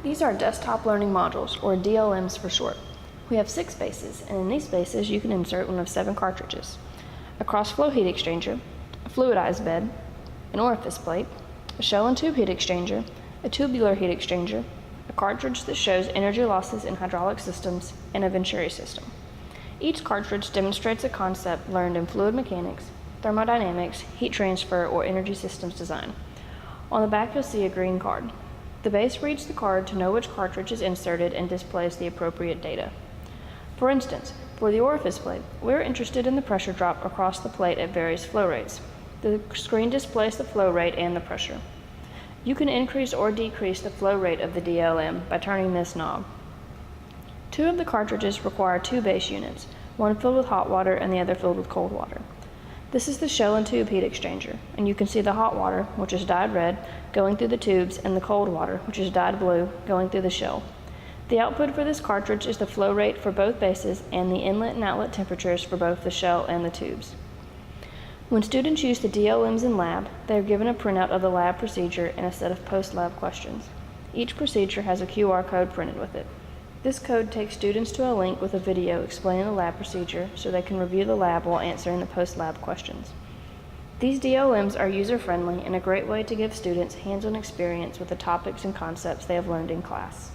These are desktop learning modules, or DLMs for short. We have 6 spaces, and in these spaces you can insert one of 7 cartridges: a cross-flow heat exchanger, a fluidized bed, an orifice plate, a shell and tube heat exchanger, a tubular heat exchanger, a cartridge that shows energy losses in hydraulic systems, and a venturi system. Each cartridge demonstrates a concept learned in fluid mechanics, thermodynamics, heat transfer, or energy systems design. On the back you'll see a green card. The base reads the card to know which cartridge is inserted and displays the appropriate data. For instance, for the orifice plate, we're interested in the pressure drop across the plate at various flow rates. The screen displays the flow rate and the pressure. You can increase or decrease the flow rate of the DLM by turning this knob. 2 of the cartridges require 2 base units, one filled with hot water and the other filled with cold water. This is the shell and tube heat exchanger, and you can see the hot water, which is dyed red, going through the tubes, and the cold water, which is dyed blue, going through the shell. The output for this cartridge is the flow rate for both bases and the inlet and outlet temperatures for both the shell and the tubes. When students use the DLMs in lab, they are given a printout of the lab procedure and a set of post-lab questions. Each procedure has a QR code printed with it. This code takes students to a link with a video explaining the lab procedure so they can review the lab while answering the post-lab questions. These DLMs are user-friendly and a great way to give students hands-on experience with the topics and concepts they have learned in class.